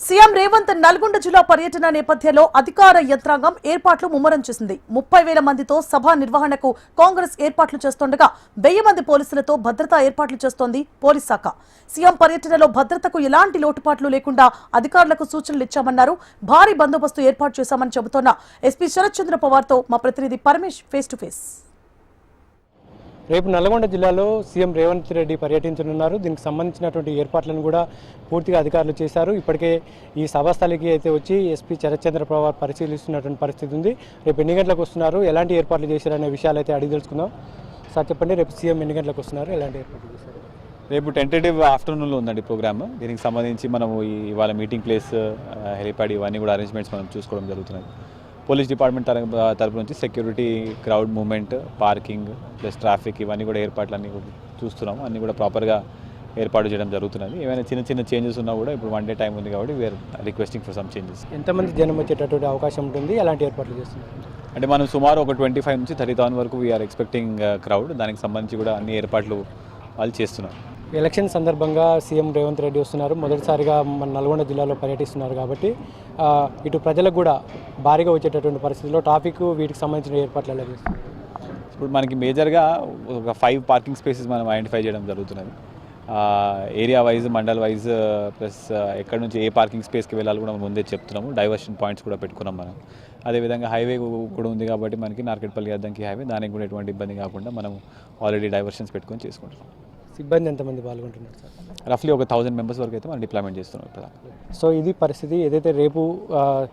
CM Revanth Nalgonda జిల్లా పర్యటన నేపథ్యంలో అధికార యంత్రాంగం ఏర్పాట్లు ముమ్మరం చేసింది. 30,000 మందితో సభ నిర్వహణకు కాంగ్రెస్ ఏర్పాట్లు చేస్తుండగా 1000 మంది పోలీసులతో భద్రతా ఏర్పాట్లు చేస్తోంది పోలీస్ శాఖ. సీఎం పర్యటనలో భద్రతకు ఎలాంటి లోటుపాట్లు లేకుండా అధికారులకు సూచనలు ఇచ్చామన్నారు. భారీ బందోబస్తు ఏర్పాటు చేశామని చెబుతోన్న ఎస్పీ శరత్ చంద్ర పవార్తో మా ప్రతినిధి పరమేష్ ఫేస్ టు ఫేస్. రేపు నల్గొండ జిల్లాలో సీఎం రేవంత్ రెడ్డి పర్యటించనున్నారు. దీనికి సంబంధించినటువంటి ఏర్పాట్లను కూడా పూర్తిగా అధికారులు చేశారు. ఇప్పటికే ఈ సభాస్థలికి అయితే వచ్చి ఎస్పీ శరత్ చంద్ర పవార్ పరిశీలిస్తున్నటువంటి పరిస్థితి ఉంది. రేపు ఎన్ని గంటలకు వస్తున్నారు, ఎలాంటి ఏర్పాట్లు చేశారనే విషయాలు అయితే అడిగి తెలుసుకుందాం. సార్ చెప్పండి, రేపు సీఎం ఎన్ని గంటలకు వస్తున్నారు, ఎలాంటి ఏర్పాట్లు చేశారు? రేపు టెంటేటివ్ ఆఫ్టర్నూన్లో ఉందండి ప్రోగ్రామ్. దీనికి సంబంధించి మనము ఇవాళ మీటింగ్ ప్లేస్, హెలిప్యాడ్ ఇవన్నీ కూడా అరేంజ్మెంట్స్ మనం చూసుకోవడం జరుగుతున్నది. పోలీస్ డిపార్ట్మెంట్ తరపు నుంచి security, crowd movement, parking plus traffic ఇవన్నీ కూడా ఏర్పాట్లన్నీ కూడా చూస్తున్నాము. అన్నీ కూడా ప్రాపర్గా ఏర్పాటు చేయడం జరుగుతున్నది. ఏమైనా చిన్న చిన్న చేంజెస్ ఉన్నా కూడా ఇప్పుడు 1 డే టైం ఉంది కాబట్టి we are requesting for some changes. ఎంతమంది జనం వచ్చేటటువంటి అవకాశం ఉంటుంది, ఎలాంటి ఏర్పాట్లు చేస్తున్నారు? అంటే మనం సుమారు ఒక 25 నుంచి 30,000 వరకు వీఆర్ ఎక్స్పెక్టింగ్ క్రౌడ్. దానికి సంబంధించి కూడా అన్ని ఏర్పాట్లు వాళ్ళు చేస్తున్నారు. ఎలక్షన్ సందర్భంగా సీఎం రేవంత్ రెడ్డి వస్తున్నారు. మొదటిసారిగా మన నల్గొండ జిల్లాలో పర్యటిస్తున్నారు కాబట్టి ఇటు ప్రజలకు కూడా భారీగా వచ్చేటటువంటి పరిస్థితుల్లో ట్రాఫిక్ వీటికి సంబంధించిన ఏర్పాట్లు ఎలా చేస్తారు? ఇప్పుడు మనకి మేజర్గా ఒక 5 పార్కింగ్ స్పేసెస్ మనం ఐడెంటిఫై చేయడం జరుగుతున్నది. Area wise, mandal wise, plus ఎక్కడి నుంచి ఏ పార్కింగ్ స్పేస్కి వెళ్ళాలి కూడా మనం ముందే చెప్తున్నాము. డైవర్షన్ పాయింట్స్ కూడా పెట్టుకున్నాం మనం. అదేవిధంగా హైవే కూడా ఉంది కాబట్టి మనకి నార్కెట్పల్లి అద్దంకి హైవే, దానికి కూడా ఎటువంటి ఇబ్బంది కాకుండా మనం ఆల్రెడీ డైవర్షన్స్ పెట్టుకొని చేసుకుంటున్నాం. సిబ్బంది ఎంతమంది పాల్గొంటున్నారు సార్? రఫ్లీ ఒక 1000 మెంబర్స్ వరకు అయితే మనం డిప్లాయ్మెంట్ చేస్తున్నాం ఇప్పుడు. సో ఇది పరిస్థితి. ఏదైతే రేపు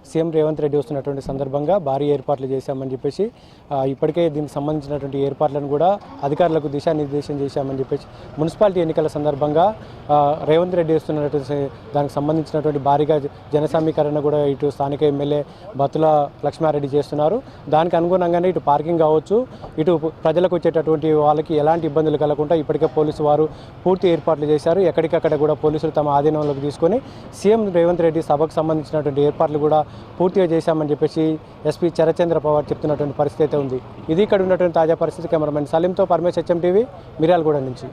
సీఎం రేవంత్ రెడ్డి వస్తున్నటువంటి సందర్భంగా భారీ ఏర్పాట్లు చేశామని చెప్పేసి ఇప్పటికే దీనికి సంబంధించినటువంటి ఏర్పాట్లను కూడా అధికారులకు దిశానిర్దేశం చేశామని చెప్పేసి మున్సిపాలిటీ ఎన్నికల సందర్భంగా రేవంత్ రెడ్డి వస్తున్నటువంటి దానికి సంబంధించినటువంటి భారీగా జనసమీకరణ కూడా ఇటు స్థానిక ఎమ్మెల్యే బత్తుల లక్ష్మారెడ్డి చేస్తున్నారు. దానికి అనుగుణంగానే ఇటు పార్కింగ్ కావచ్చు, ఇటు ప్రజలకు వచ్చేటటువంటి వాళ్ళకి ఎలాంటి ఇబ్బందులు కలగకుండా ఇప్పటికే పోలీసు వారు పూర్తి ఏర్పాట్లు చేశారు. ఎక్కడికక్కడ కూడా పోలీసులు తమ ఆధీనంలోకి తీసుకొని సీఎం రేవంత్ రెడ్డి సభకు సంబంధించినటువంటి ఏర్పాట్లు కూడా పూర్తిగా చేశామని చెప్పేసి ఎస్పీ శరత్ చంద్ర పవార్ చెప్తున్నటువంటి పరిస్థితి అయితే ఉంది. ఇది ఇక్కడ ఉన్నటువంటి తాజా పరిస్థితి. కెమెరామెన్ సలీంతో పరమేష్, HM TV, మిర్యాలగూడ నుంచి.